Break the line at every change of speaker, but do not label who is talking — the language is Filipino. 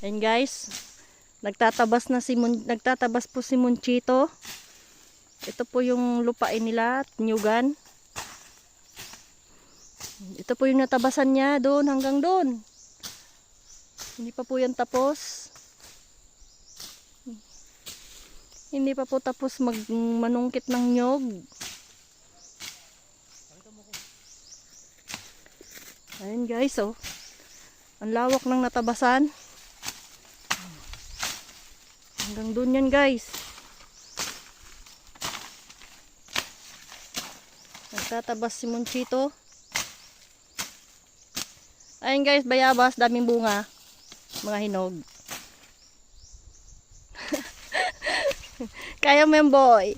Ayun guys, nagtatabas po si Monchito. Ito po yung lupain nila, Nyugan. Ito po yung natabasan niya doon hanggang doon. Hindi pa po yan tapos. Hindi pa po tapos manungkit ng nyog. Ayun guys, oh. Ang lawak ng natabasan. Hanggang doon yan guys. Nagtatabas si Monchito. Ayun guys, bayabas, daming bunga. Mga hinog. Kaya mo yan boy.